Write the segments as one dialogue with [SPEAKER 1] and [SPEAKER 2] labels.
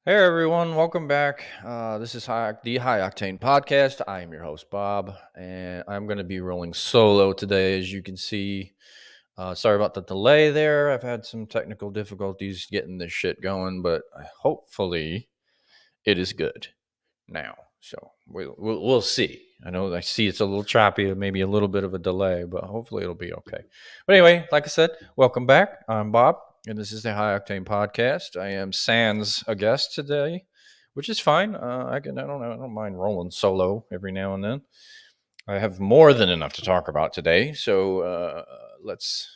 [SPEAKER 1] Hey everyone, welcome back. This is the High Octane podcast. I am your host Bob, and I'm going to be rolling solo today, as you can see. Sorry about the delay there. I've had some technical difficulties getting this shit going, but hopefully it is good now. So we'll see. I see it's a little choppy, maybe a little bit of a delay, but hopefully it'll be okay. But anyway, like I said, welcome back. I'm Bob, and this is the High Octane Podcast. I am sans a guest today, which is fine. I don't mind rolling solo every now and then. I have more than enough to talk about today, so let's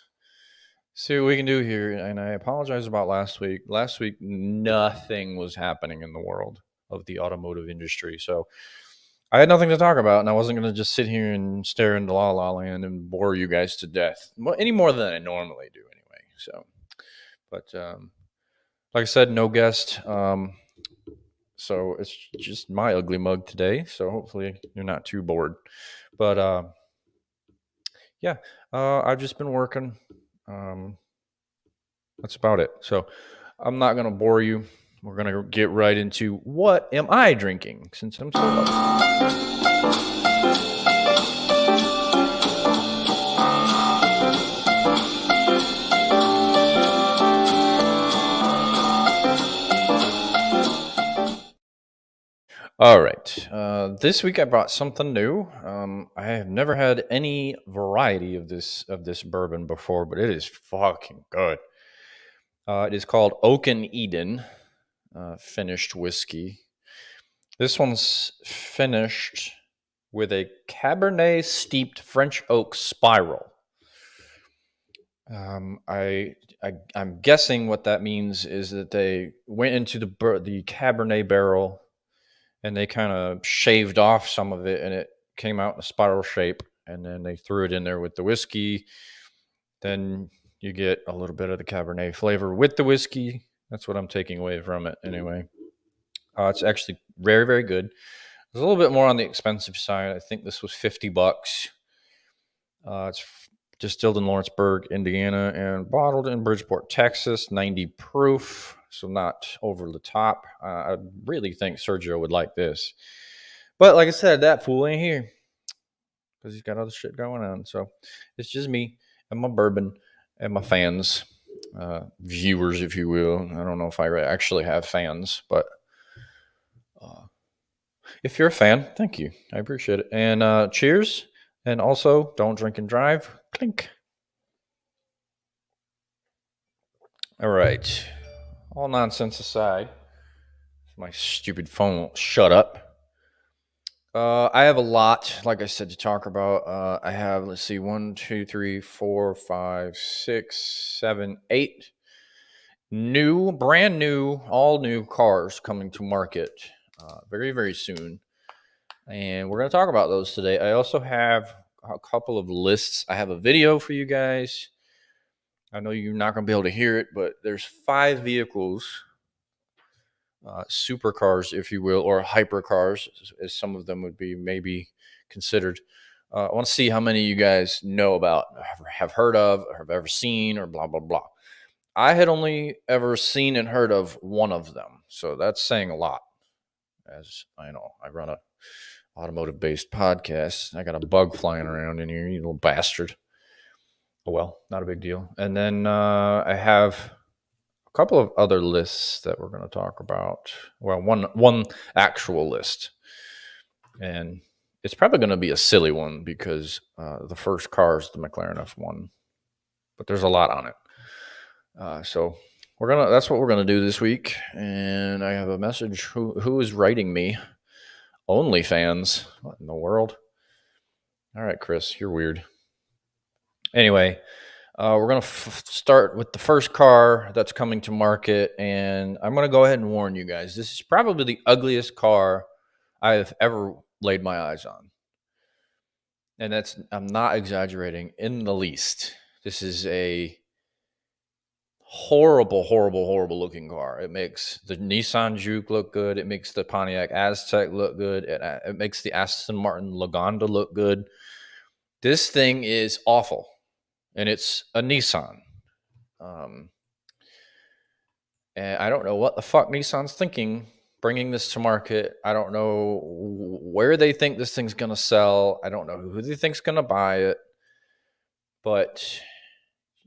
[SPEAKER 1] see what we can do here. And I apologize about last week. Last week, nothing was happening in the world of the automotive industry, so I had nothing to talk about, and I wasn't going to just sit here and stare into La La Land and bore you guys to death, any more than I normally do, anyway. So, but like I said, no guest. So it's just my ugly mug today. So hopefully you're not too bored. But yeah, I've just been working. Um, that's about it. So I'm not going to bore you. We're going to get right into what am I drinking since I'm solo. All right. This week I brought something new. I have never had any variety of this bourbon before, but it is fucking good. It is called Oaken Eden finished whiskey. This one's finished with a Cabernet steeped French oak spiral. I'm guessing what that means is that they went into the Cabernet barrel and they kind of shaved off some of it and it came out in a spiral shape, and then they threw it in there with the whiskey. Then you get a little bit of the Cabernet flavor with the whiskey. That's what I'm taking away from it anyway. It's actually very, very good. It's a little bit more on the expensive side. I think this was $50. It's distilled in Lawrenceburg, Indiana, and bottled in Bridgeport, Texas. 90 proof, so not over the top. I really think Sergio would like this. But like I said, that fool ain't here because he's got other shit going on. So it's just me and my bourbon and my fans, viewers, if you will. I don't know if I actually have fans, but uh, if you're a fan, thank you. I appreciate it. And cheers. And also, don't drink and drive. Clink. All right. All nonsense aside, my stupid phone won't shut up. I have a lot, like I said, to talk about. I have, let's see, 1, 2, 3, 4, 5, 6, 7, 8 brand new, all new cars coming to market very, very soon. And we're going to talk about those today. I also have a couple of lists. I have a video for you guys. I know you're not going to be able to hear it, but there's 5 vehicles, supercars, if you will, or hypercars, as some of them would be maybe considered. I want to see how many of you guys know about, have heard of, or have ever seen, or blah, blah, blah. I had only ever seen and heard of one of them, so that's saying a lot. As I know, I run a automotive-based podcast. I got a bug flying around in here, you little bastard. Oh, well, not a big deal. And then I have a couple of other lists that we're going to talk about. Well, one actual list, and it's probably going to be a silly one because the first car is the McLaren F1, but there's a lot on it. So that's what we're gonna do this week. And I have a message. Who is writing me? OnlyFans. What in the world? All right, Chris, you're weird. Anyway, we're gonna start with the first car that's coming to market, and I'm gonna go ahead and warn you guys. This is probably the ugliest car I have ever laid my eyes on, and I'm not exaggerating in the least. This is a horrible, horrible, horrible looking car. It makes the Nissan Juke look good. It makes the Pontiac Aztec look good. It makes the Aston Martin Lagonda look good. This thing is awful, and it's a Nissan. Um, And I don't know what the fuck Nissan's thinking bringing this to market. I don't know where they think this thing's going to sell. I don't know who they think's going to buy it. But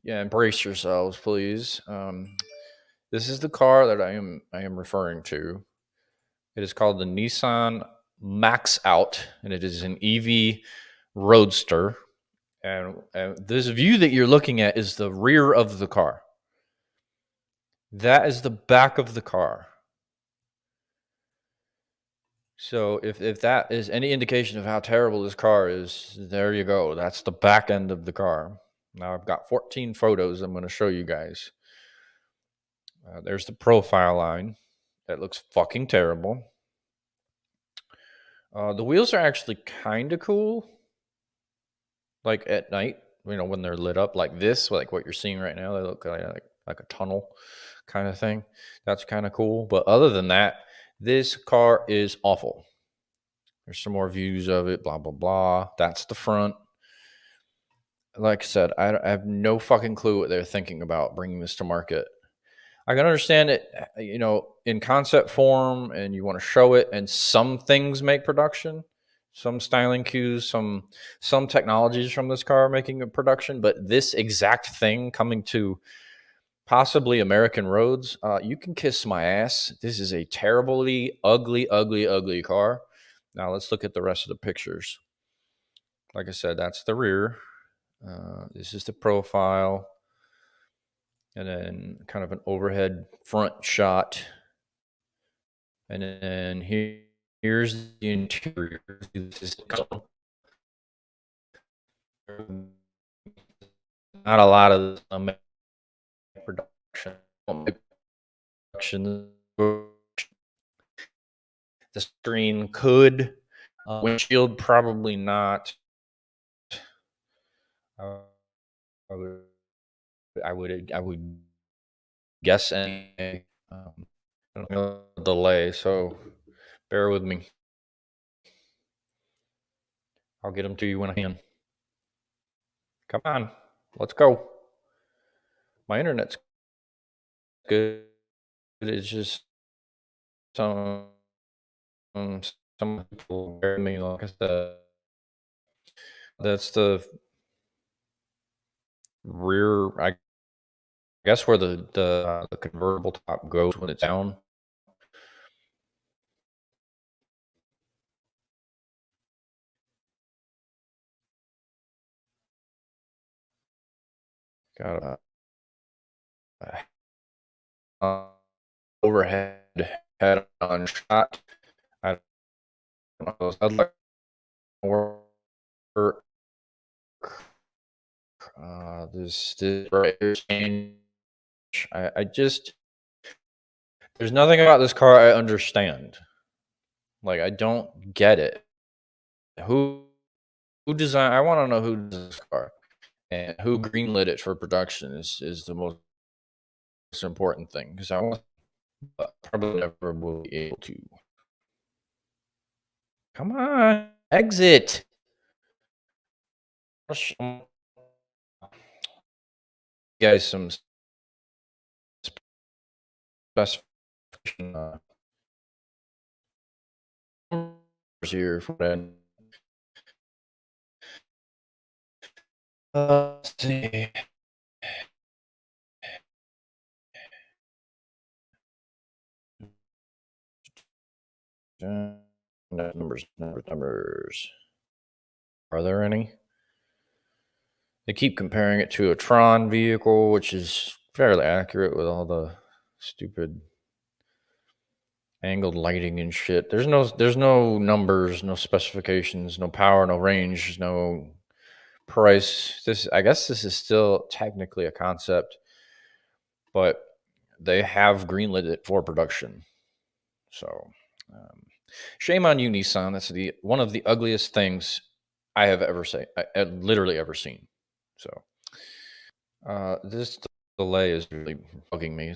[SPEAKER 1] yeah, embrace yourselves, please. This is the car that I am referring to. It is called the Nissan Max Out, and it is an EV roadster. And this view that you're looking at is the rear of the car. That is the back of the car. So if that is any indication of how terrible this car is, there you go. That's the back end of the car. Now I've got 14 photos I'm going to show you guys. There's the profile line. That looks fucking terrible. The wheels are actually kind of cool. Like at night, when they're lit up like this, like what you're seeing right now, they look like a tunnel kind of thing. That's kind of cool. But other than that, this car is awful. There's some more views of it, blah, blah, blah. That's the front. Like I said, I have no fucking clue what they're thinking about bringing this to market. I can understand it, in concept form, and you want to show it, and some things make production, some styling cues, some technologies from this car making a production, but this exact thing coming to possibly American roads, you can kiss my ass. This is a terribly ugly, ugly, ugly car. Now let's look at the rest of the pictures. Like I said, that's the rear. This is the profile. And then kind of an overhead front shot. And then here's the interior. This is not a lot of production. The screen could, windshield probably not. I would, I would guess any. I don't know the delay, so bear with me. I'll get them to you when I can. Come on, let's go. My internet's good. It's just some people bear with me. Like I said, that's the rear. I guess where the convertible top goes when it's down. Got a overhead head-on shot. I don't know. I'd like more. This right here change. I just there's nothing about this car I understand. Like I don't get it. Who designed? I want to know who designed this car and who greenlit it for production is the most important thing because I want probably never will be able to. Come on, exit. Guys, some specification here for that. Let's see. Numbers. Are there any? They keep comparing it to a Tron vehicle, which is fairly accurate with all the stupid angled lighting and shit. There's no numbers, no specifications, no power, no range, no price. I guess this is still technically a concept, but they have greenlit it for production. So, shame on you, Nissan. That's one of the ugliest things I have literally ever seen. So, this delay is really bugging me.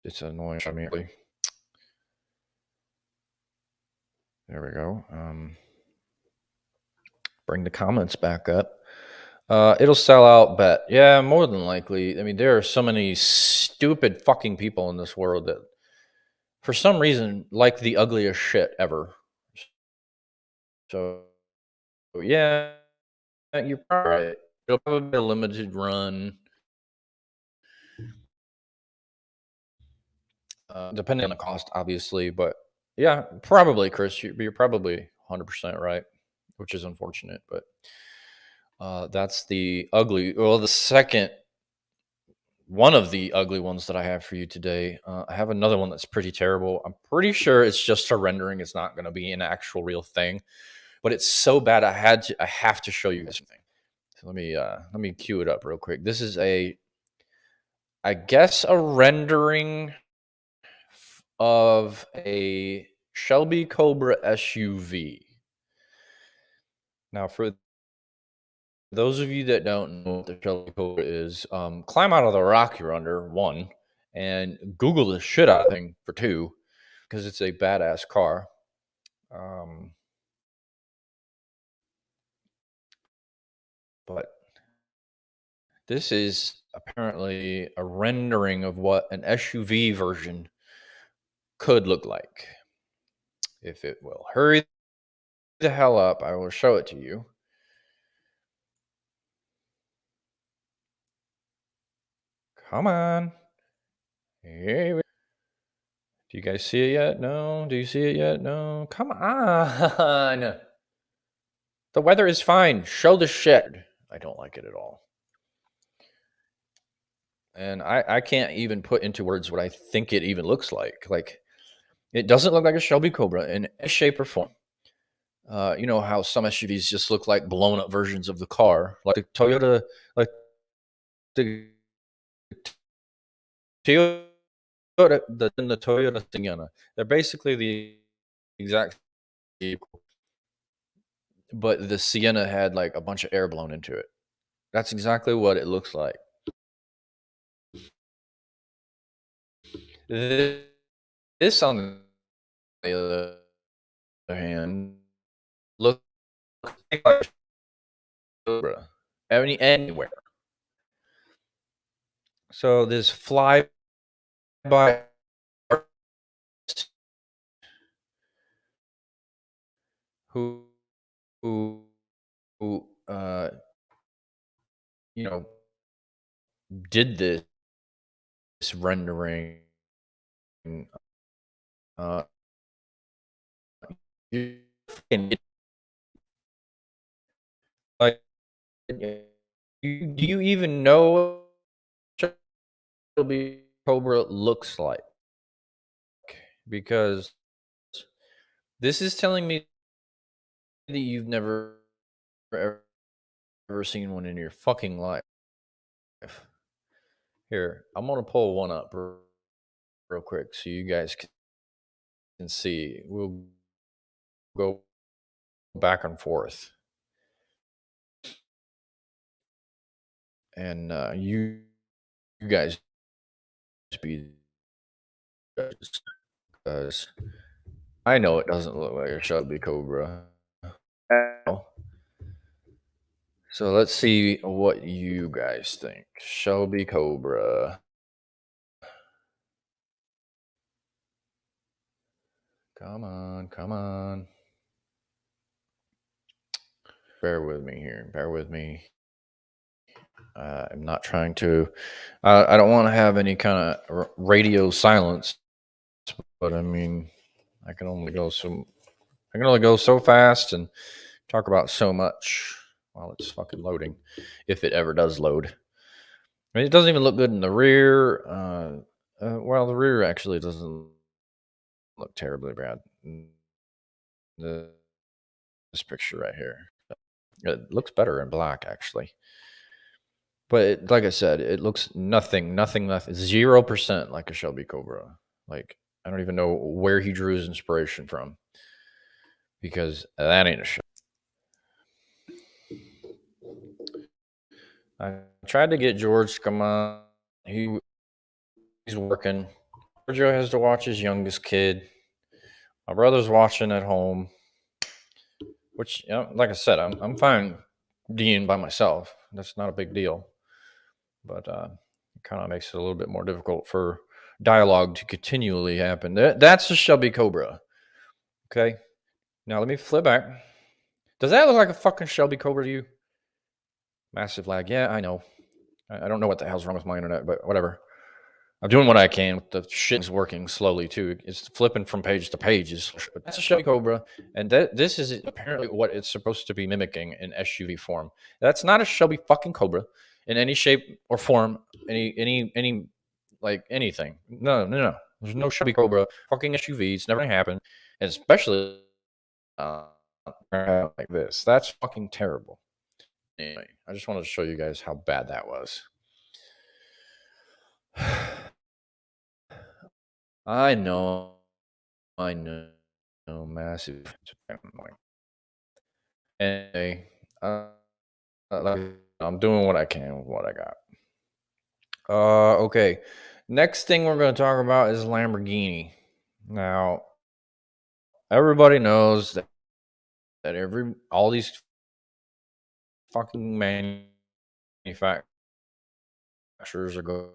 [SPEAKER 1] It's annoying. I mean, there we go. Bring the comments back up. It'll sell out, bet. Yeah, more than likely. I mean, there are so many stupid fucking people in this world that, for some reason, like the ugliest shit ever. So, yeah, you're probably right. It'll probably be a limited run, depending on the cost, obviously. But yeah, probably, Chris. You're probably 100% right, which is unfortunate. But that's the ugly. Well, the second one of the ugly ones that I have for you today. I have another one that's pretty terrible. I'm pretty sure it's just a rendering. It's not going to be an actual real thing, but it's so bad. I have to show you this thing. So let me cue it up real quick. This is I guess a rendering of a Shelby Cobra SUV. Now, for those of you that don't know what the Shelby Cobra is, climb out of the rock you're under, one, and Google the shit out of thing for two, because it's a badass car. Um, but this is apparently a rendering of what an SUV version could look like. If it will hurry the hell up, I will show it to you. Come on. Here we- Do you guys see it yet? No. Do you see it yet? No. Come on. The weather is fine. Show the shit. I don't like it at all. And I can't even put into words what I think it even looks like. Like, it doesn't look like a Shelby Cobra in any shape or form. You know how some SUVs just look like blown up versions of the car, like the Toyota, like the Toyota, the Toyota Sienna. They're basically the exact vehicle, but the Sienna had like a bunch of air blown into it. That's exactly what it looks like. This, on the other hand, looks like a Cobra anywhere. So this fly by who who who you know did this rendering, uh you fucking like, do you even know what Shelby Cobra looks like? Because this is telling me that you've never ever, ever seen one in your fucking life. Here, I'm gonna pull one up real quick so you guys can see. We'll go back and forth, and you guys be because I know it doesn't look like a Shelby Cobra. So let's see what you guys think. Shelby Cobra. Come on, come on. Bear with me here. Bear with me. I'm not trying to. I don't want to have any kind of radio silence, but I mean, I can only go so. I can only go so fast and talk about so much while it's fucking loading, if it ever does load. I mean, it doesn't even look good in the rear. Well, the rear actually doesn't look terribly bad. The, this picture right here, it looks better in black actually. But like I said, it looks nothing, 0% like a Shelby Cobra. Like, I don't even know where he drew his inspiration from, because that ain't a Shelby. I tried to get George to come on. He's working. Giorgio has to watch his youngest kid. My brother's watching at home, which, like I said, I'm fine D'ing by myself. That's not a big deal, but it kind of makes it a little bit more difficult for dialogue to continually happen. That's a Shelby Cobra. Okay. Now let me flip back. Does that look like a fucking Shelby Cobra to you? Massive lag. Yeah, I know. I don't know what the hell's wrong with my internet, but whatever. I'm doing what I can. The shit's working slowly too. It's flipping from page to pages. But that's a Shelby Cobra, and this is apparently what it's supposed to be mimicking in SUV form. That's not a Shelby fucking Cobra in any shape or form, any like anything. No, no, no. There's no Shelby Cobra fucking SUV. It's never gonna happen, and especially uh, like this. That's fucking terrible. Anyway, I just wanted to show you guys how bad that was. I know. I know. Massive. Anyway, like, I'm doing what I can with what I got. Okay. Next thing we're going to talk about is Lamborghini. Now, everybody knows that all these fucking manufacturers are going.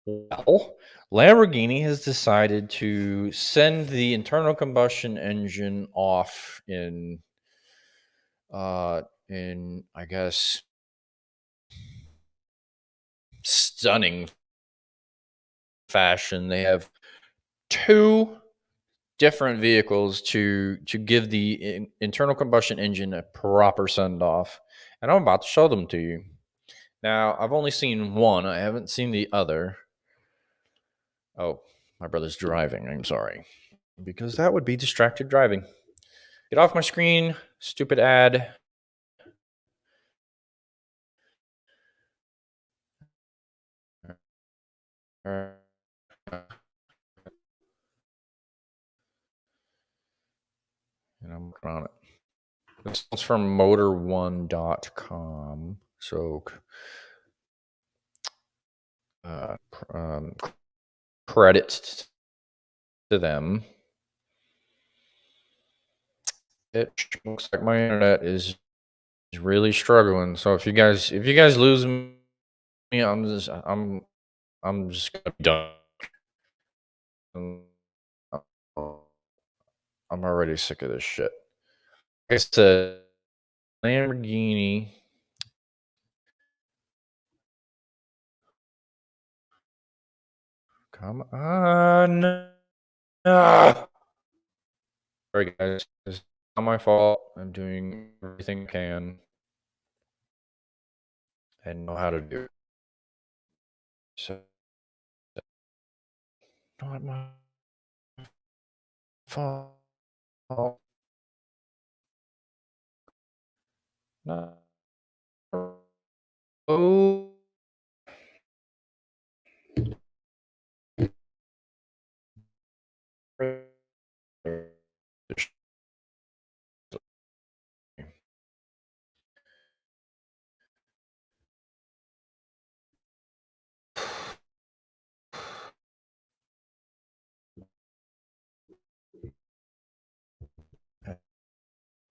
[SPEAKER 1] Well, Lamborghini has decided to send the internal combustion engine off in I guess stunning fashion. They have two different vehicles to give the internal combustion engine a proper send off, and I'm about to show them to you. Now, I've only seen one. I haven't seen the other. Oh, my brother's driving. I'm sorry. Because that would be distracted driving. Get off my screen, stupid ad. And I'm working on it. This one's from motor1.com. So, uh, um, credits to them. It looks like my internet is really struggling. So if you guys lose me, I'm just gonna be done. I'm already sick of this shit. Like I said, Lamborghini. Come on. Ah! Sorry, guys. It's not my fault. I'm doing everything I can and know how to do it. So, not my fault. Not. Oh.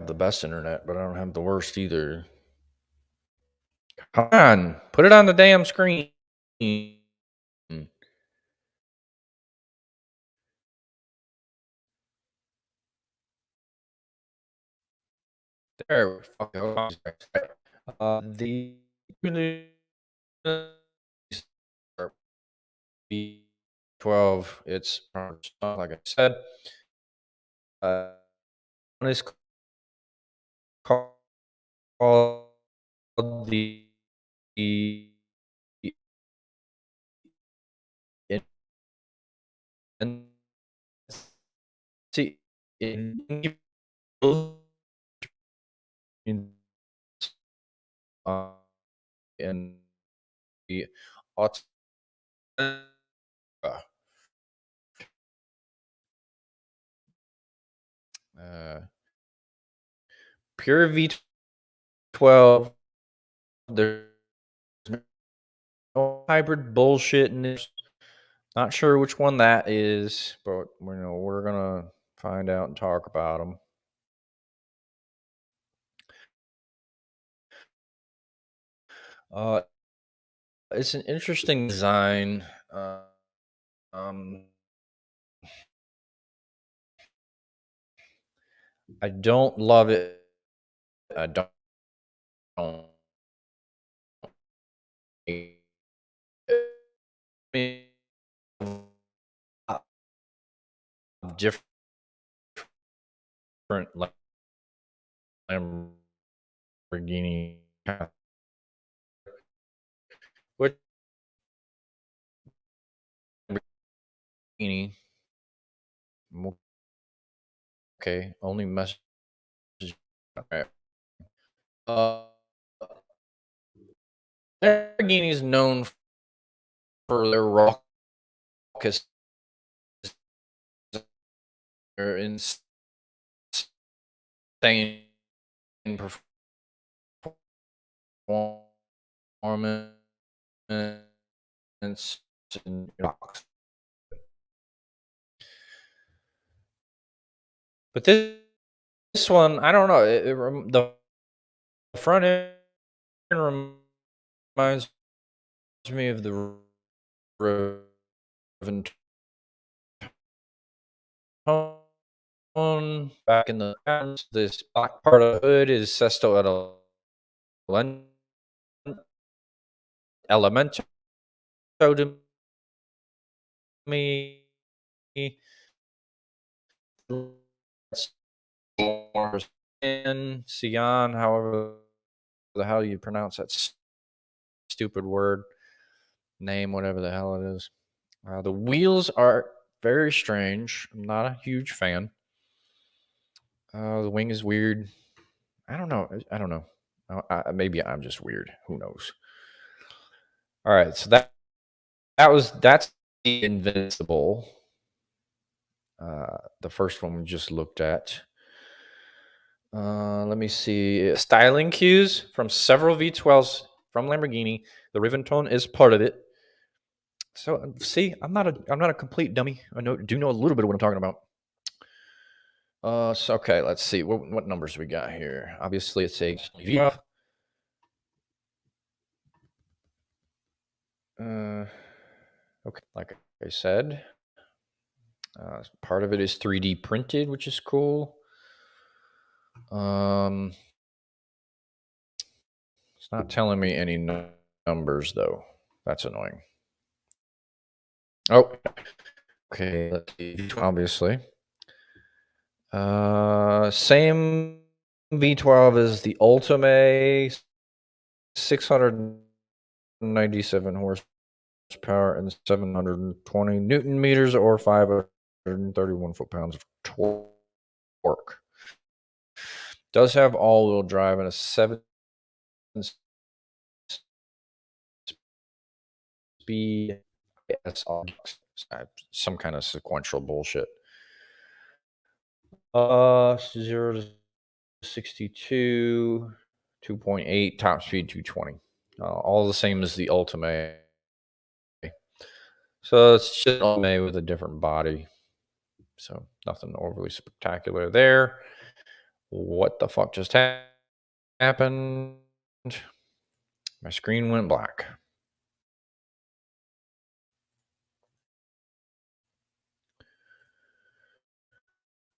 [SPEAKER 1] The best internet, but I don't have the worst either. Come on, put it on the damn screen. There, fuck it. The B12. It's like I said. One is called the and see in in uh, in the auto uh, pure V12. There's no hybrid bullshit in this. Not sure which one that is, but we're gonna find out and talk about them. Uh, it's an interesting design. Um, I don't love it. I don't hate it. Uh, different Lamborghini, which Lamborghini, okay, only message. Okay. Uh, Lamborghini is known for their raucous, their insane performance and but this one, I don't know. The front end reminds me of the Riven Tone back in the past. This black part of the hood is Sesto Elemento to me. Sion, however the hell you pronounce that stupid word name, whatever the hell it is. The wheels are very strange. I'm not a huge fan. The wing is weird. I don't know. I don't know. Maybe I'm just weird. Who knows? All right, so that's the Invincible. The first one we just looked at. Let me see. Styling cues from several V12s from Lamborghini. The Riventone is part of it. So see, I'm not a complete dummy. Do know a little bit of what I'm talking about. So okay, let's see what numbers we got here. Obviously, it's a V12. Okay, like I said, part of it is 3D printed, which is cool. It's not telling me any numbers though. That's annoying. Oh, okay. Let's see. Obviously, same V12 as the Ultimate, 697 horsepower and 720 Newton meters, or 531 foot-pounds of torque. Does have all-wheel drive and a 7-speed. That's all. Some kind of sequential bullshit. 0 to 62, 2.8, top speed 220. All the same as the Ultimate. So it's just Ultimate with a different body. So nothing overly spectacular there. What the fuck just happened? My screen went black.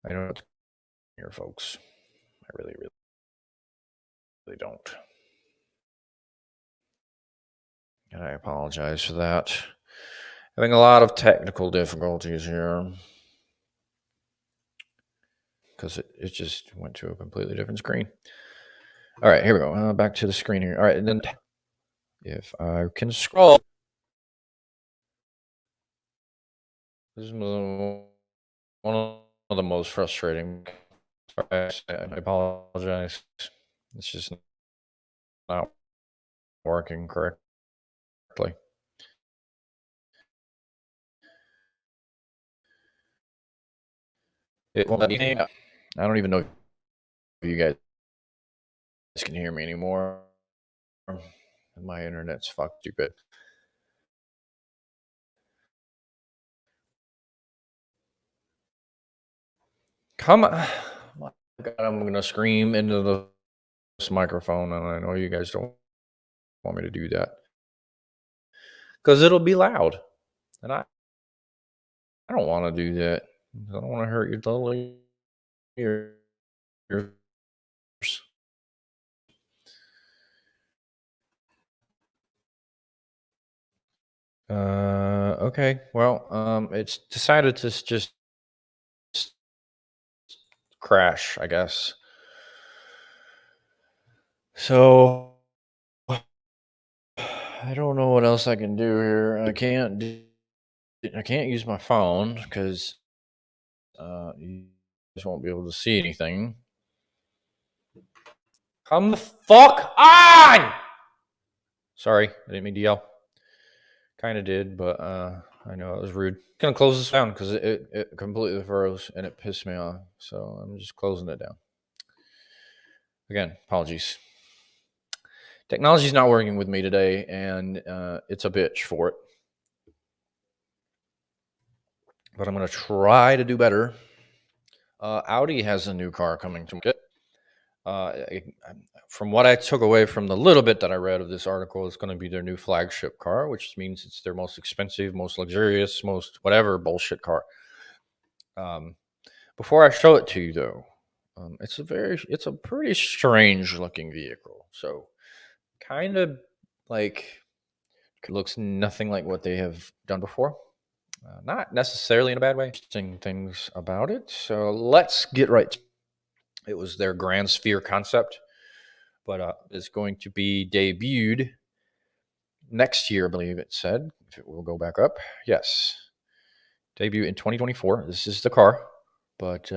[SPEAKER 1] I don't know what's here, folks. I really, really, really don't. And I apologize for that. Having a lot of technical difficulties here because it just went to a completely different screen. All right, here we go. Back to the screen here. All right, and then if I can scroll, this is one of the most frustrating. I apologize. It's just not working correctly. I don't even know if you guys can hear me anymore. My internet's fucked stupid. Come on. My God, I'm going to scream into this microphone, and I know you guys don't want me to do that because it'll be loud, and I don't want to do that. I don't want to hurt your little ears. Okay. Well, it's decided to just crash, I guess. So I don't know what else I can do here. I can't use my phone because you just won't be able to see anything. Come the fuck on! Sorry, I didn't mean to yell. Kind of did, but I know it was rude. Gonna close this down because it completely froze and it pissed me off. So I'm just closing it down. Again, apologies. Technology's not working with me today, and it's a bitch for it. But I'm gonna try to do better. Audi has a new car coming to market. From what I took away from the little bit that I read of this article, it's going to be their new flagship car, which means it's their most expensive, most luxurious, most whatever bullshit car. Before I show it to you, though, it's a pretty strange looking vehicle. So, kind of like it looks nothing like what they have done before. Not necessarily in a bad way. Interesting things about it. So let's get right. It was their Grand Sphere concept, but it's going to be debuted next year, I believe it said. If it will go back up, yes, debut in 2024. This is the car, but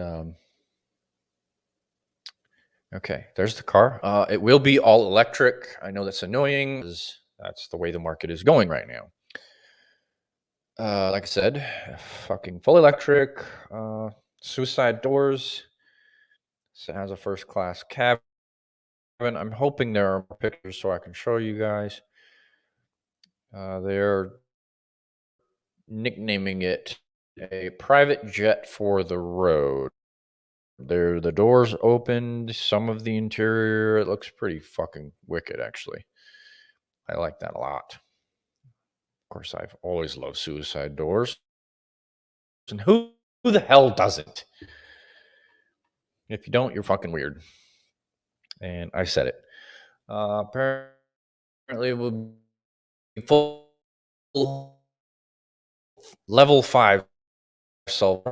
[SPEAKER 1] okay, there's the car. It will be all electric. I know that's annoying because that's the way the market is going right now. Like I said, fucking full electric, suicide doors. So it has a first class cabin. I'm hoping there are more pictures so I can show you guys. They're nicknaming it a private jet for the road. There, the doors opened. Some of the interior, it looks pretty fucking wicked, actually. I like that a lot. Of course, I've always loved suicide doors. And who the hell doesn't? If you don't, you're fucking weird. And I said it. Apparently, it will be full level 5 self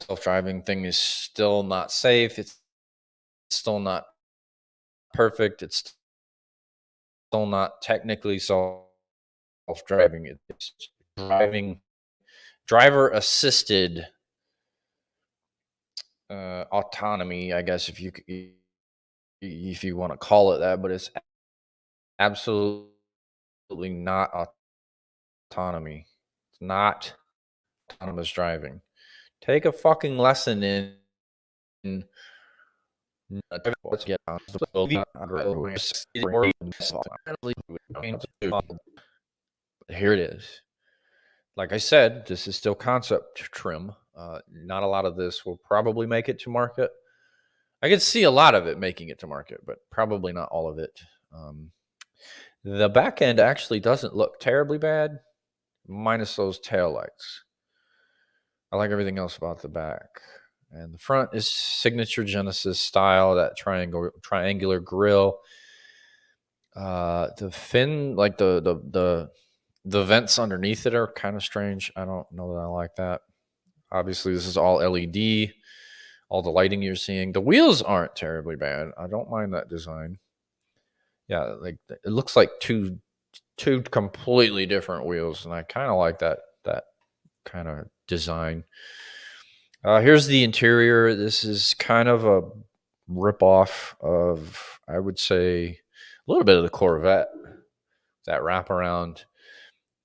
[SPEAKER 1] self-driving thing is still not safe. It's still not perfect. It's still not technically self-driving. It's driving driver assisted autonomy, I guess, if you want to call it that, but it's absolutely not autonomy. It's not autonomous driving. Take a fucking lesson in get on here it is. Like I said, this is still concept trim. Not a lot of this will probably make it to market. I could see a lot of it making it to market, but probably not all of it. The back end actually doesn't look terribly bad, minus those taillights. I like everything else about the back. And the front is signature Genesis style, that triangular grille. The fin, like the vents underneath it are kind of strange. I don't know that I like that. Obviously, this is all LED. All the lighting you're seeing. The wheels aren't terribly bad. I don't mind that design. Yeah, like it looks like two completely different wheels, and I kind of like that kind of design. Here's the interior. This is kind of a ripoff of, I would say, a little bit of the Corvette. That wraparound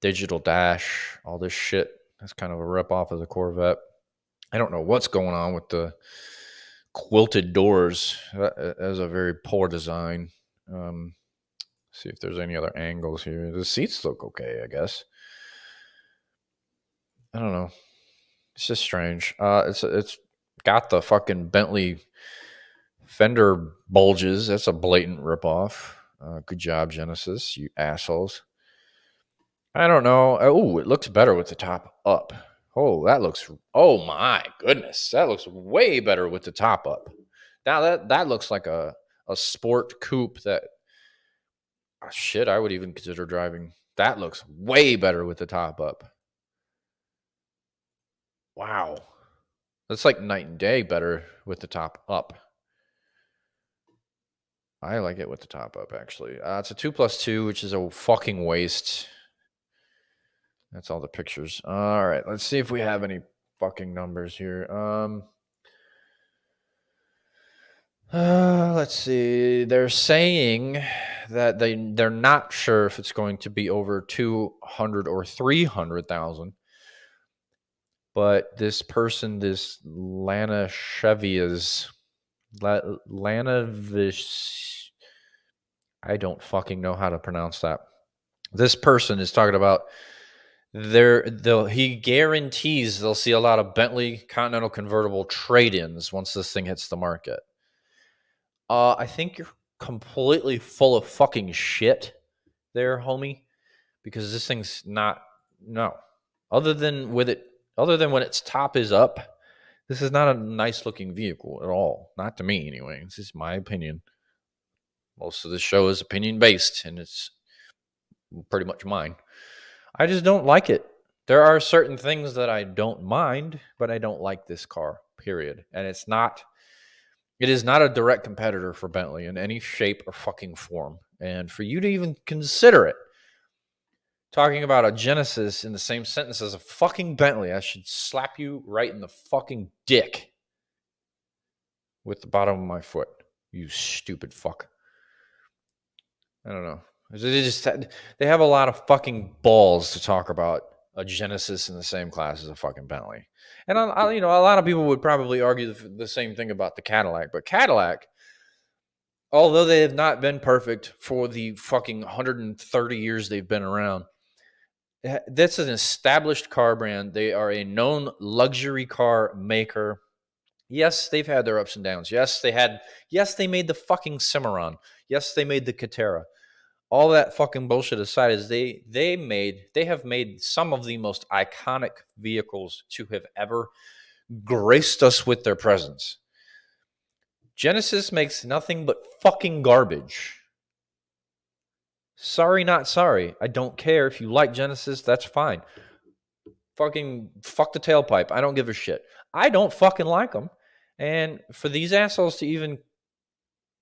[SPEAKER 1] digital dash, all this shit. That's kind of a ripoff of the Corvette. I don't know what's going on with the quilted doors. That is a very poor design. See if there's any other angles here. The seats look okay, I guess. I don't know. It's just strange. It's got the fucking Bentley fender bulges. That's a blatant ripoff. Good job, Genesis, you assholes. I don't know. Oh, it looks better with the top up. Oh, that looks. Oh my goodness, that looks way better with the top up. Now that looks like a sport coupe that shit I would even consider driving. That looks way better with the top up. Wow, that's like night and day better with the top up. I like it with the top up actually. It's a 2+2, which is a fucking waste. That's all the pictures. All right, let's see if we have any fucking numbers here. Let's see. They're saying that they're not sure if it's going to be over 200 or 300,000. But this person, this Lana Chevias, Lana Vish, I don't fucking know how to pronounce that. This person is talking about he guarantees they'll see a lot of Bentley Continental convertible trade-ins once this thing hits the market. I think you're completely full of fucking shit there, homie, because this thing's not no. Other than when its top is up, this is not a nice looking vehicle at all. Not to me anyway. This is my opinion. Most of the show is opinion based, and it's pretty much mine. I just don't like it. There are certain things that I don't mind, but I don't like this car, period. And it is not a direct competitor for Bentley in any shape or fucking form. And for you to even consider it, talking about a Genesis in the same sentence as a fucking Bentley, I should slap you right in the fucking dick with the bottom of my foot. You stupid fuck. I don't know. They have a lot of fucking balls to talk about a Genesis in the same class as a fucking Bentley. And a lot of people would probably argue the same thing about the Cadillac. But Cadillac, although they have not been perfect for the fucking 130 years they've been around, that's an established car brand. They are a known luxury car maker. Yes, they've had their ups and downs. Yes, they made the fucking Cimarron. Yes, they made the Catera. All that fucking bullshit aside, is they have made some of the most iconic vehicles to have ever graced us with their presence. Genesis makes nothing but fucking garbage. Sorry, not sorry. I don't care. If you like Genesis, that's fine. Fucking fuck the tailpipe. I don't give a shit. I don't fucking like them. And for these assholes to even,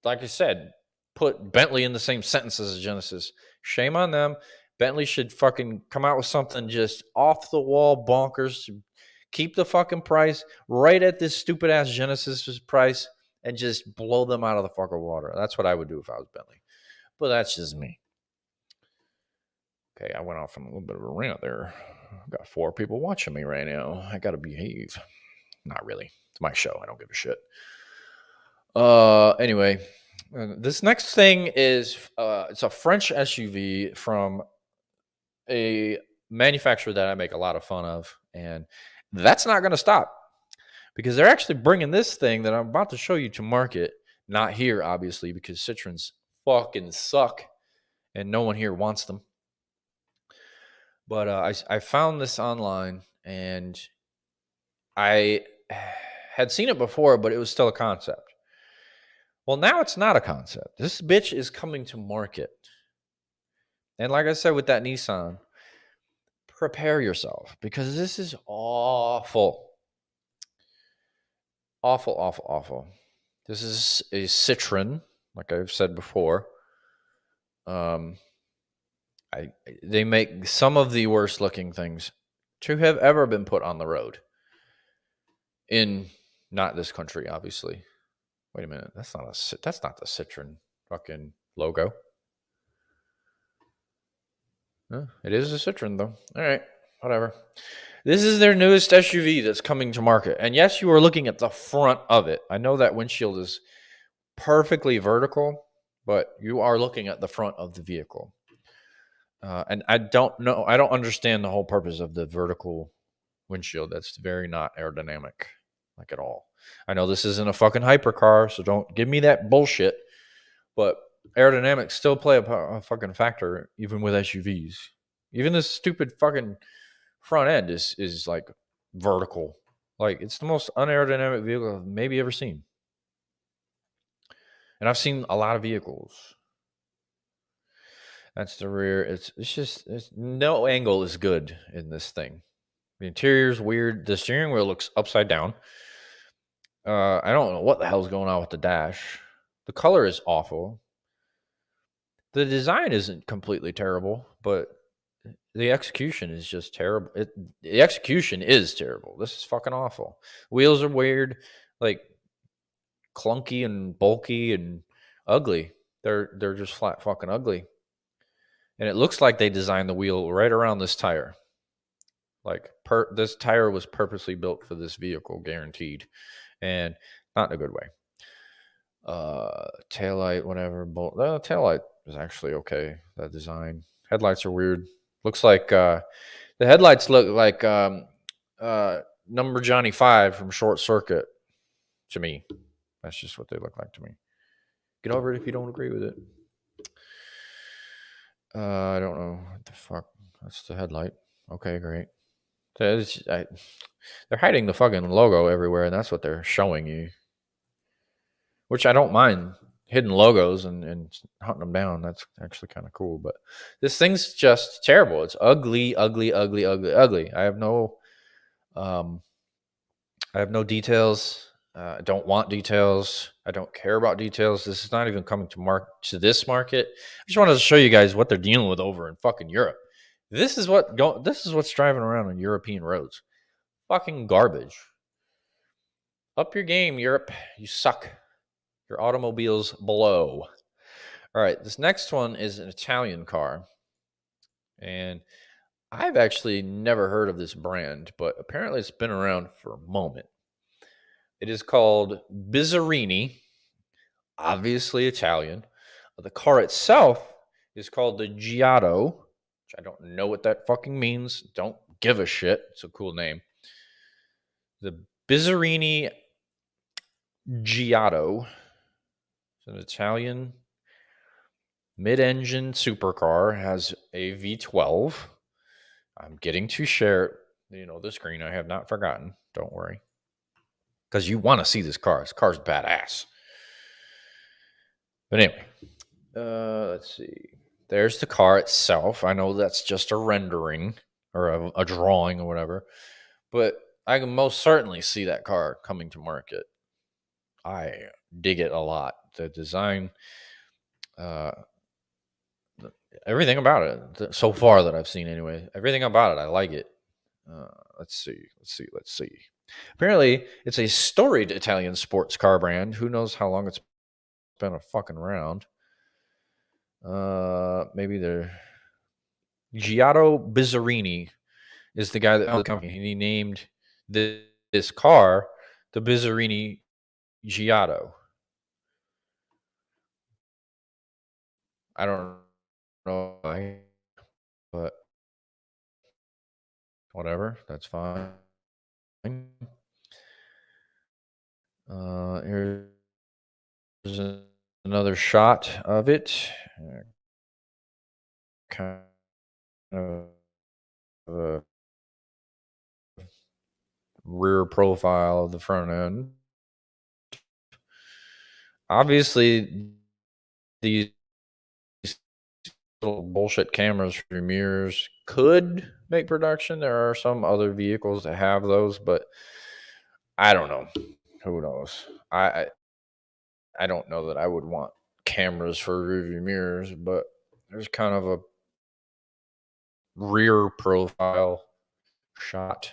[SPEAKER 1] like I said, put Bentley in the same sentence as a Genesis, shame on them. Bentley should fucking come out with something just off the wall bonkers to keep the fucking price right at this stupid ass Genesis's price and just blow them out of the fucking water. That's what I would do if I was Bentley. But that's just me. Okay, I went off on a little bit of a rant there. I've got 4 people watching me right now. I gotta behave. Not really. It's my show. I don't give a shit. Anyway, this next thing is it's a French SUV from a manufacturer that I make a lot of fun of, and that's not going to stop because they're actually bringing this thing that I'm about to show you to market. Not here, obviously, because Citroens fucking suck, and no one here wants them. But I found this online, and I had seen it before, but it was still a concept. Well, now it's not a concept. This bitch is coming to market. And like I said with that Nissan, prepare yourself because this is awful. Awful, awful, awful. This is a Citroen, like I've said before. They make some of the worst looking things to have ever been put on the road. In not this country, obviously. Wait a minute, that's not the Citroen fucking logo. It is a Citroen though. All right, whatever. This is their newest SUV that's coming to market. And yes, you are looking at the front of it. I know that windshield is perfectly vertical, but you are looking at the front of the vehicle. And I don't understand the whole purpose of the vertical windshield. That's very not aerodynamic, like at all. I know this isn't a fucking hypercar, so don't give me that bullshit. But aerodynamics still play a fucking factor, even with SUVs. Even this stupid fucking front end is like vertical. Like it's the most unaerodynamic vehicle I've maybe ever seen. And I've seen a lot of vehicles. That's the rear. It's just no angle is good in this thing. The interior's weird. The steering wheel looks upside down. I don't know what the hell's going on with the dash. The color is awful. The design isn't completely terrible, but the execution is just terrible. The execution is terrible. This is fucking awful. Wheels are weird, like clunky and bulky and ugly. They're just flat fucking ugly. And it looks like they designed the wheel right around this tire. Like this tire was purposely built for this vehicle, guaranteed, and not in a good way. Taillight, whatever. Taillight is actually okay. That design. Headlights are weird. Looks like the headlights look like number Johnny 5 from Short Circuit to me. That's just what they look like to me. Get over it if you don't agree with it. I don't know what the fuck. That's the headlight. Okay, great. They're hiding the fucking logo everywhere, and that's what they're showing you. Which I don't mind hidden logos and hunting them down. That's actually kind of cool. But this thing's just terrible. It's ugly, ugly, ugly, ugly, ugly. Um, I have no details. I don't want details. I don't care about details. This is not even coming to this market. I just wanted to show you guys what they're dealing with over in fucking Europe. This is what's driving around on European roads. Fucking garbage. Up your game, Europe. You suck. Your automobiles below. All right, this next one is an Italian car. And I've actually never heard of this brand, but apparently it's been around for a moment. It is called Bizzarini, obviously Italian. The car itself is called the Giotto, which I don't know what that fucking means. Don't give a shit. It's a cool name. The Bizzarini Giotto. It's an Italian mid-engine supercar. Has a V12. I'm getting to share, the screen. I have not forgotten. Don't worry. Because you want to see this car. This car's badass. But anyway, let's see. There's the car itself. I know that's just a rendering or a drawing or whatever. But I can most certainly see that car coming to market. I dig it a lot. The design, uh, everything about it, so far that I've seen anyway, everything about it, I like it. Let's see. Apparently, it's a storied Italian sports car brand. Who knows how long it's been a fucking around. Maybe they're Giotto Bizzarini is the guy that owned the company. And he named this car the Bizzarini Giotto. I don't know why, but whatever. That's fine. Here's another shot of it. Kind of a rear profile of the front end. Obviously, these little bullshit cameras for your mirrors could make production. There are some other vehicles that have those, but I don't know. Who knows? I don't know that I would want cameras for rearview mirrors, but there's kind of a rear profile shot.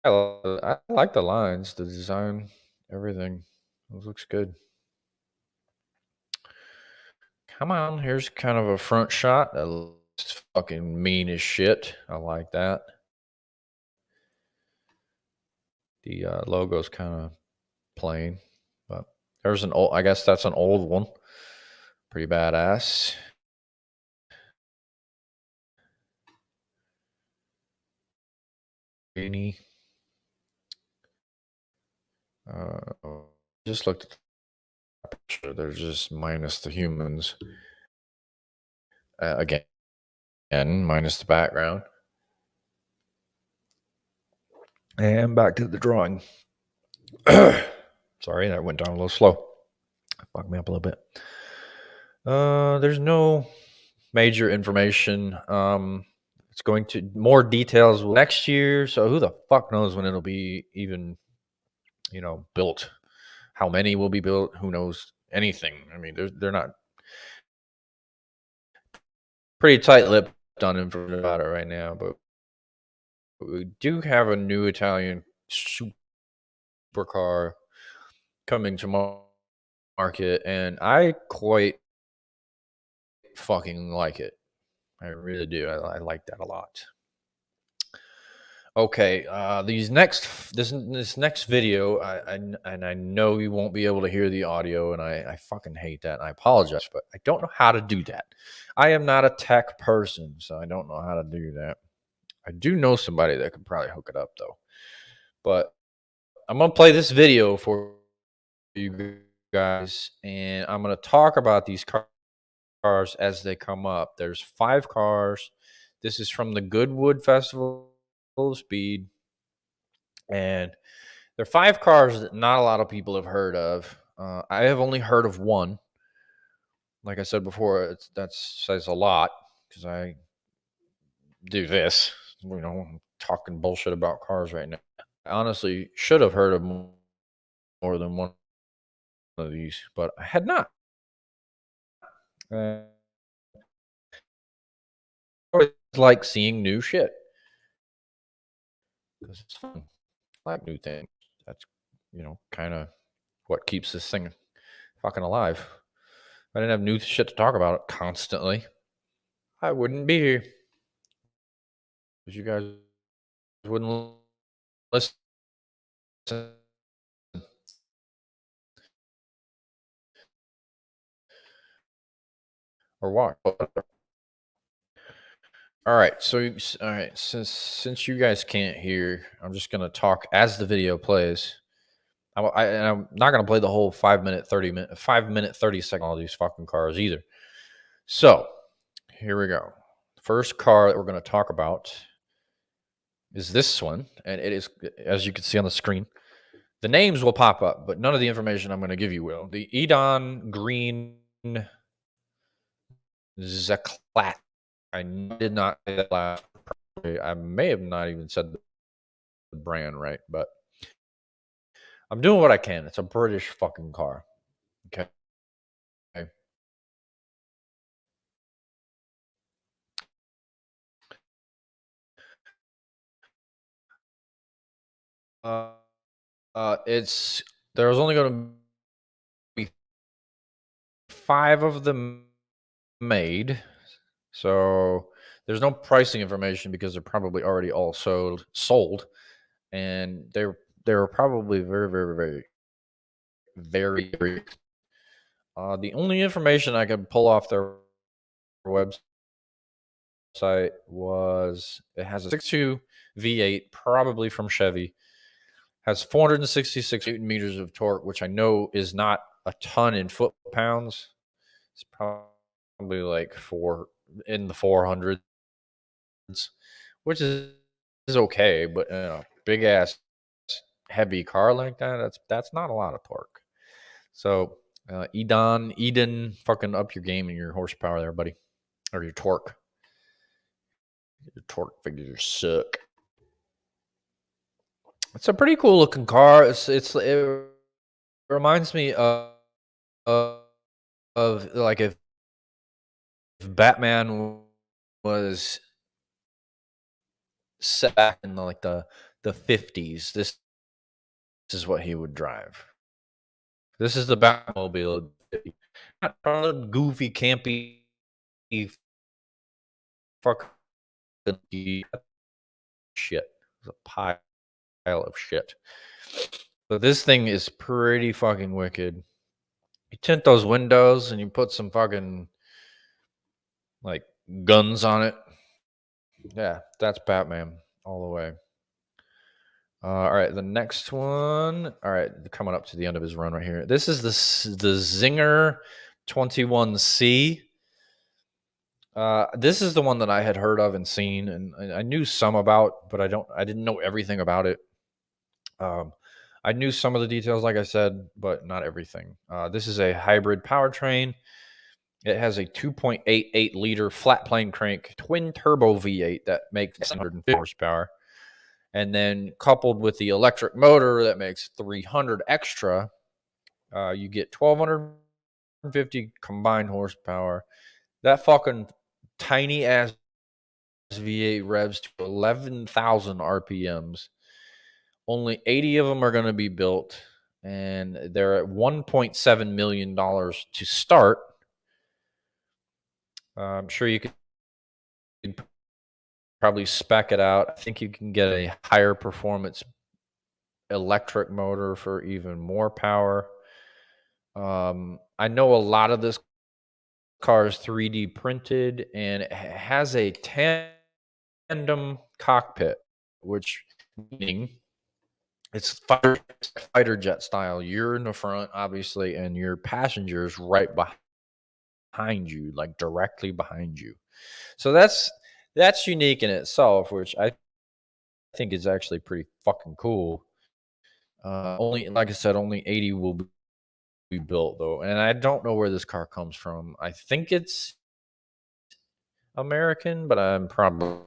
[SPEAKER 1] I like the lines, the design, everything. It looks good. Come on, here's kind of a front shot. That looks fucking mean as shit. I like that. The logo's kind of plain, but there's an old. I guess that's an old one. Pretty badass. Uh, just looked at They're just minus the humans. Again, minus the background. And back to the drawing. Sorry, that went down a little slow. Fucked me up a little bit. There's no major information. It's going to more details next year. So who the fuck knows when it'll be even, built? How many will be built? Who knows anything? I mean, they're not pretty tight-lipped on information about it right now, but we do have a new Italian supercar coming to market, and I quite fucking like it. I really do. I like that a lot. Okay, this next video, I know you won't be able to hear the audio, and I fucking hate that. And I apologize, but I don't know how to do that. I am not a tech person, so I don't know how to do that. I do know somebody that could probably hook it up though. But I'm gonna play this video for you guys, and I'm gonna talk about these cars as they come up. There's 5 cars. This is from the Goodwood Festival of Speed, and there are 5 cars that not a lot of people have heard of. I have only heard of one. Like I said before, that says a lot because I do this. I'm talking bullshit about cars right now. I honestly should have heard of more than one of these, but I had not. I always like seeing new shit because it's fun. I like new things. That's kind of what keeps this thing fucking alive. If I didn't have new shit to talk about constantly, I wouldn't be here. Because you guys wouldn't listen or watch. All right, since you guys can't hear, I'm just gonna talk as the video plays. And I'm not gonna play the whole 5 minute 30 second all these fucking cars either. So here we go. First car that we're gonna talk about is this one, and it is, as you can see on the screen. The names will pop up, but none of the information I'm going to give you will. The Edon Green Zeklat. I did not say that last. I may have not even said the brand right, but I'm doing what I can. It's a British fucking car. Okay. Uh, there's only going to be 5 of them made, so there's no pricing information because they're probably already all sold, and they're probably very, very, very, very, very. The only information I could pull off their website was it has a 6.2 V8, probably from Chevy, has 466 Newton meters of torque, which I know is not a ton in foot pounds. It's probably like in the 400s, which is okay, but big ass heavy car like that's not a lot of torque. So Eden, fucking up your game and your horsepower there, buddy, or your torque. Your torque figures suck. It's a pretty cool looking car. It reminds me of, of like if Batman was set back in like the 50s. This is what he would drive. This is the Batmobile. Not a goofy, campy, fucking shit. It's a pile of shit. But this thing is pretty fucking wicked. You tint those windows and you put some fucking like guns on it. Yeah, that's Batman all the way. All right, the next one. All right, coming up to the end of his run right here. This is the Zinger 21C. This is the one that I had heard of and seen, and I knew some about, but I didn't know everything about it. Um, I knew some of the details, like I said, but not everything. This is a hybrid powertrain. It has a 2.88 liter flat plane crank twin turbo V8 that makes 750 horsepower. And then coupled with the electric motor that makes 300 extra, you get 1,250 combined horsepower. That fucking tiny ass V8 revs to 11,000 RPMs. Only 80 of them are going to be built, and they're at $1.7 million to start. I'm sure you could probably spec it out. I think you can get a higher performance electric motor for even more power. I know a lot of this car is 3D printed, and it has a tandem cockpit, which meaning it's fighter jet style. You're in the front, obviously, and your passenger's right behind you, like directly behind you. So that's unique in itself, which I think is actually pretty fucking cool. Only, like I said, only 80 will be built though, and I don't know where this car comes from. I think it's American, but I'm probably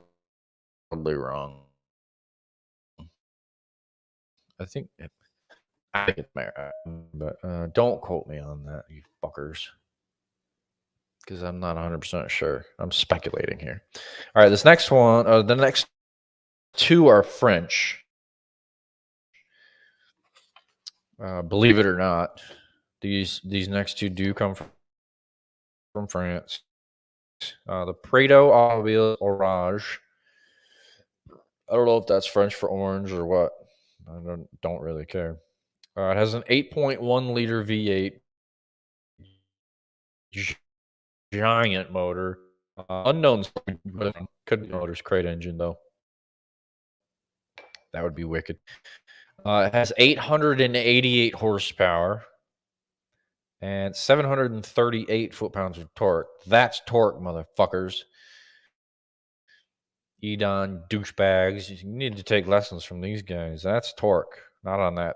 [SPEAKER 1] wrong. I think it's American, but don't quote me on that, you fuckers, because I'm not 100% sure. I'm speculating here. All right, this next one, the next two are French. Believe it or not, these next two do come from France. The Prado Automobile Orange. I don't know if that's French for orange or what. I don't really care. It has an 8.1 liter V8 giant motor. Unknown, could be motor's crate engine though. That would be wicked. It has 888 horsepower and 738 foot-pounds of torque. That's torque, motherfuckers. Edon douchebags. You need to take lessons from these guys. That's torque. Not on that.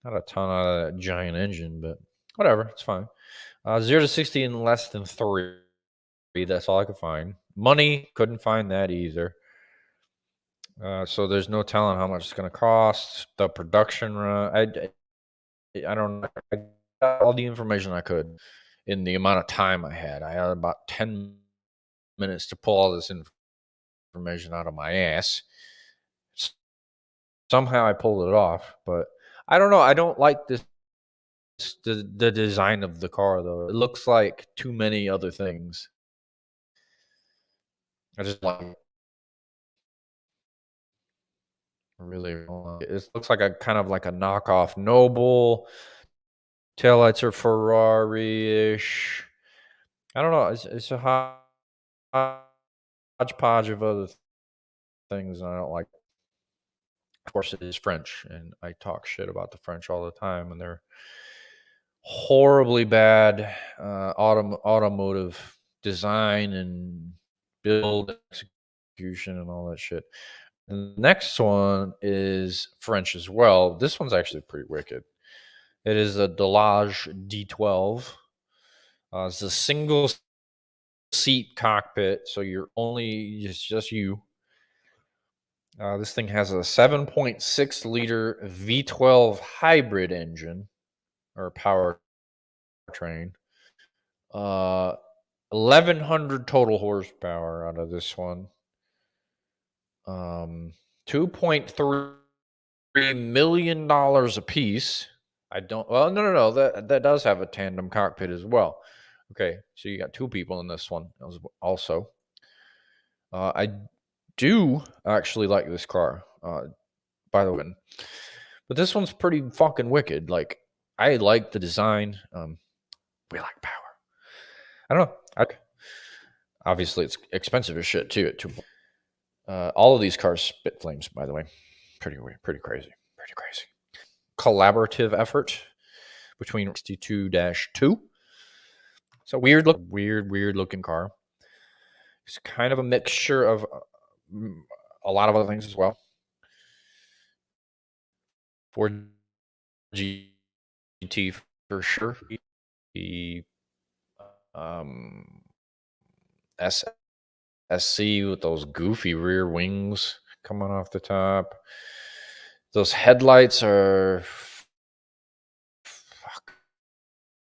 [SPEAKER 1] Not a ton out of that giant engine, but whatever. It's fine. 0 to 60 in less than 3. That's all I could find. Money, couldn't find that either. So there's no telling how much it's going to cost. The production run, I don't know. I got all the information I could in the amount of time I had. I had about 10 minutes to pull all this information out of my ass. Somehow I pulled it off, but I don't know. I don't like the design of the car though. It looks like too many other things. I just like it. Really don't like it. It looks like a kind of like a knockoff Noble. Taillights are Ferrari-ish. I don't know. It's a hodgepodge of other things, and I don't like. Of course, it is French, and I talk shit about the French all the time, and they're horribly bad automotive design and build execution and all that shit. The next one is French as well. This one's actually pretty wicked. It is a Delage D12. It's a single seat cockpit, so it's just you. This thing has a 7.6 liter V12 hybrid engine or powertrain. 1,100 total horsepower out of this one. 2.3 million dollars a piece. I don't. Well, no. That does have a tandem cockpit as well. Okay, so you got two people in this one. Also, I do actually like this car. By the way, but this one's pretty fucking wicked. Like, I like the design. We like power. I don't know. Obviously, it's expensive as shit too. All of these cars spit flames, by the way. pretty weird, pretty crazy, pretty crazy. Collaborative effort between 62-2. It's a weird looking car. It's kind of a mixture of a lot of other things as well. Ford GT for sure. The um, SC with those goofy rear wings coming off the top. Those headlights are. Fuck,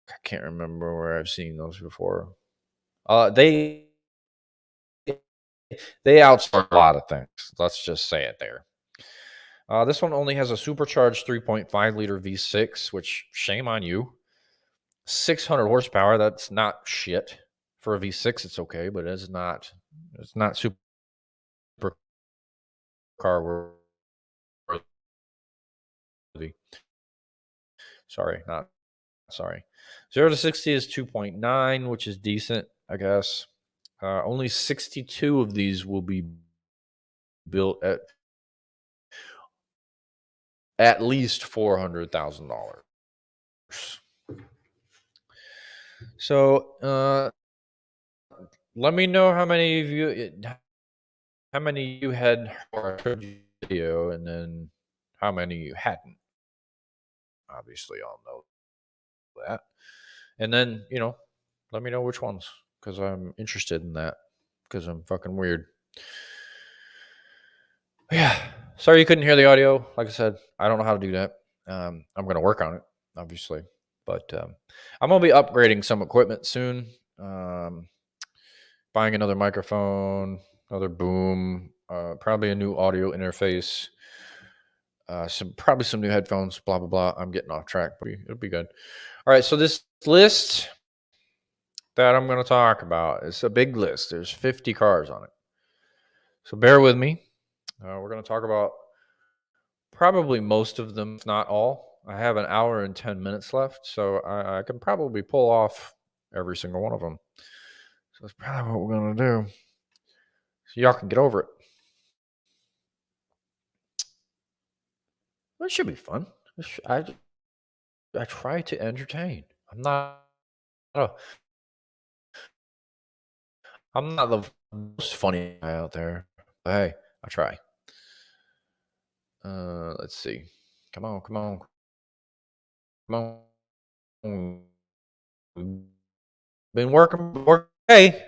[SPEAKER 1] I can't remember where I've seen those before. They outsource a lot of things. Let's just say it there. This one only has a supercharged 3.5 liter V6, which shame on you. 600 horsepower. That's not shit for a V6. It's okay, but it's not. It's not super car worthy. Sorry, not sorry. 0 to 60 is 2.9, which is decent, I guess. Only 62 of these will be built at least $400,000. So let me know how many of you had heard the video, and then how many you hadn't. Obviously, I'll know that. And then, let me know which ones, because I'm interested in that, because I'm fucking weird. Yeah. Sorry you couldn't hear the audio. Like I said, I don't know how to do that. I'm going to work on it, obviously. But I'm going to be upgrading some equipment soon. Buying another microphone, another boom, probably a new audio interface, probably some new headphones, blah, blah, blah. I'm getting off track, but it'll be good. All right. So this list that I'm going to talk about is a big list. There's 50 cars on it. So bear with me. We're going to talk about probably most of them, if not all. I have an hour and 10 minutes left, so I can probably pull off every single one of them. So that's probably what we're going to do. So y'all can get over it. It should be fun. I try to entertain. A, I'm not the most funny guy out there, but hey, I try. Let's see. Come on, come on, come on. Been working. Hey,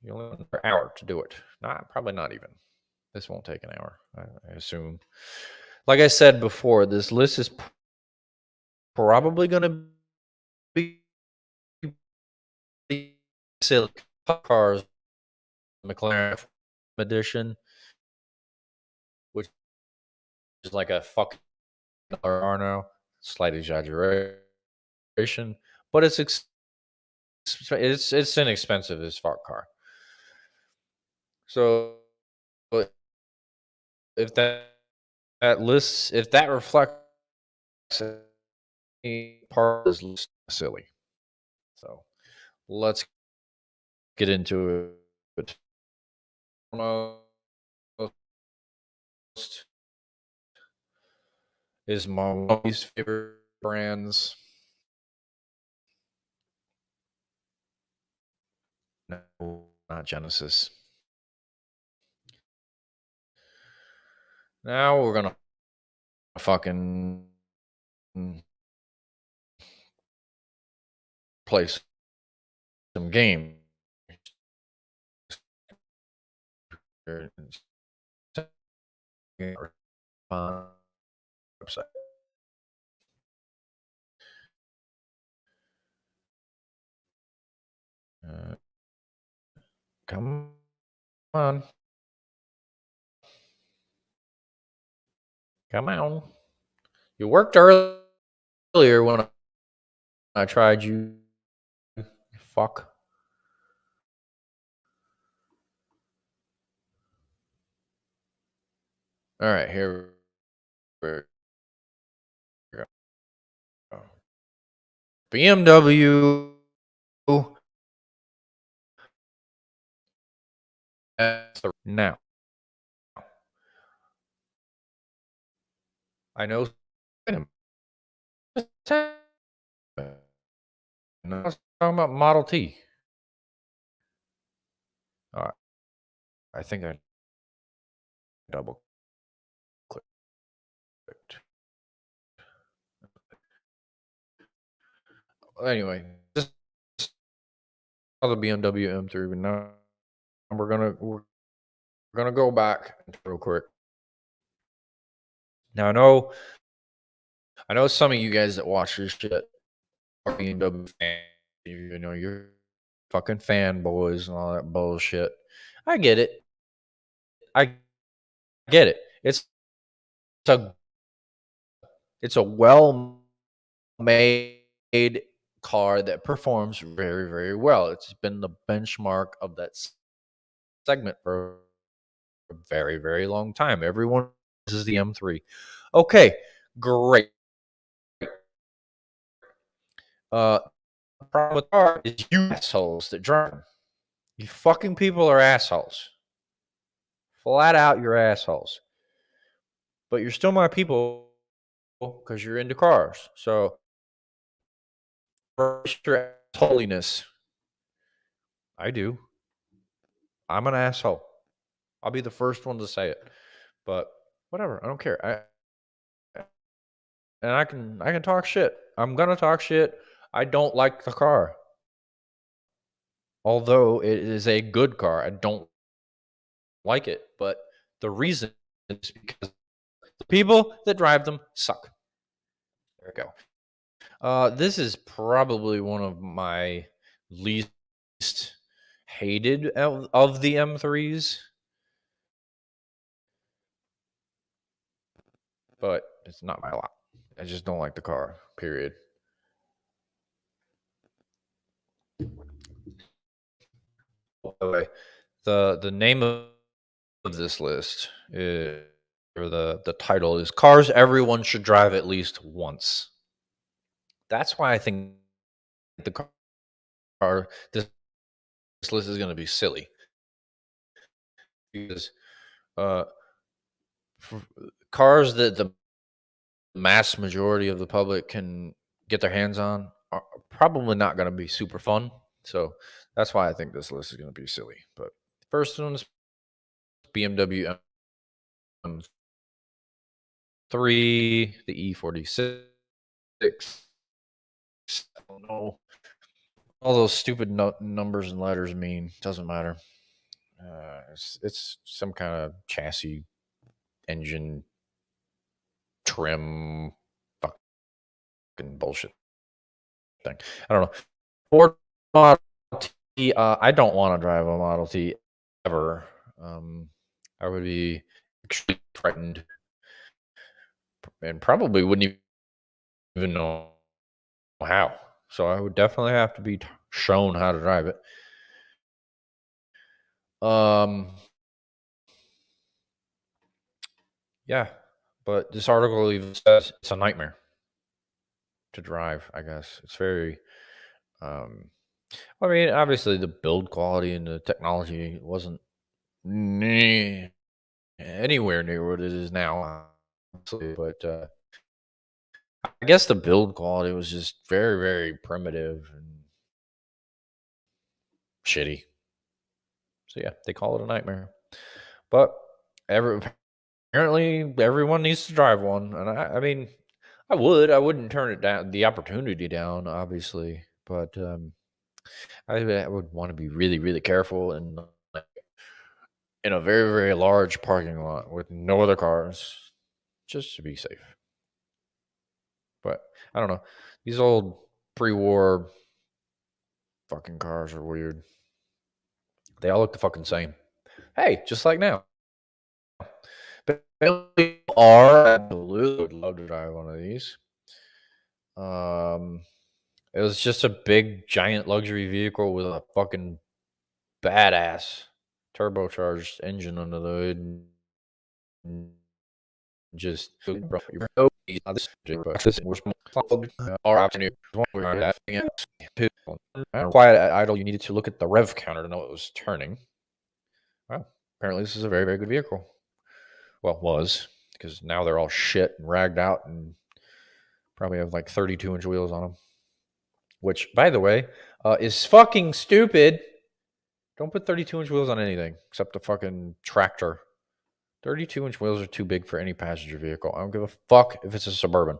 [SPEAKER 1] you only have an hour to do it. Probably not even. This won't take an hour, I assume. Like I said before, this list is probably going to be silly cars, McLaren edition, which is like a fucking car now. Slight exaggeration, but it's inexpensive as fuck car. So if if that reflects any part of this list, silly. So let's get into it. Most is my least favorite brands. No, not Genesis. Now we're gonna fucking play some games. Website. Come on. Come on. You worked earlier when I tried you. Fuck. All right, here we go. BMW now. I know. No, I was talking about Model T. Uh, I think I double clicked. Anyway, just saw the BMW M3, but now we're gonna go back real quick. Now I know some of you guys that watch this shit are BMW fans. You're fucking fanboys and all that bullshit. I get it. I get it. A it's a well made car that performs very, very well. It's been the benchmark of that segment for a very, very long time. Everyone uses the M3. Okay, great. The problem with the car is you assholes that drive them. You fucking people are assholes. Flat out, you're assholes. But you're still my people because you're into cars. So, for your holiness, I do. I'm an asshole. I'll be the first one to say it. But whatever, I don't care. I can talk shit. I'm gonna talk shit. I don't like the car. Although it is a good car, I don't like it. But the reason is because the people that drive them suck. There we go. This is probably one of my least hated of the M3s, but it's not by a lot. I just don't like the car. Period. By the way, the name of this list is, or the title is "Cars Everyone Should Drive at Least Once." That's why I think the car this list is going to be silly because uh, cars that the mass majority of the public can get their hands on are probably not going to be super fun. So that's why I think this list is going to be silly. But first one is BMW M3, the E46. I don't know. All those stupid numbers and letters mean doesn't matter. It's some kind of chassis, engine, trim, fucking bullshit thing. I don't know. Ford Model T. I don't want to drive a Model T ever. I would be extremely frightened and probably wouldn't even know how. So I would definitely have to be shown how to drive it. Um, yeah, but this article even says it's a nightmare to drive. I guess it's very. Um, I mean, obviously the build quality and the technology wasn't anywhere near what it is now, obviously, but I guess the build quality was just very, very primitive and shitty. So yeah, they call it a nightmare. But apparently everyone needs to drive one, and I mean, I wouldn't turn it down, the opportunity down, obviously, but I would want to be really, really careful and like, in a very, very large parking lot with no other cars, just to be safe. But I don't know. These old pre-war fucking cars are weird. They all look the fucking same. Hey, just like now. But are absolutely would love to drive one of these. Um, it was just a big, giant luxury vehicle with a fucking badass turbocharged engine under the hood. And just our afternoon. Quiet idle. You needed to look at the rev counter to know it was turning. Wow. Apparently, this is a very, very good vehicle. Well, was. because now they're all shit and ragged out and probably have like 32-inch wheels on them. Which, by the way, is fucking stupid. Don't put 32-inch wheels on anything except a fucking tractor. 32-inch wheels are too big for any passenger vehicle. I don't give a fuck if it's a Suburban.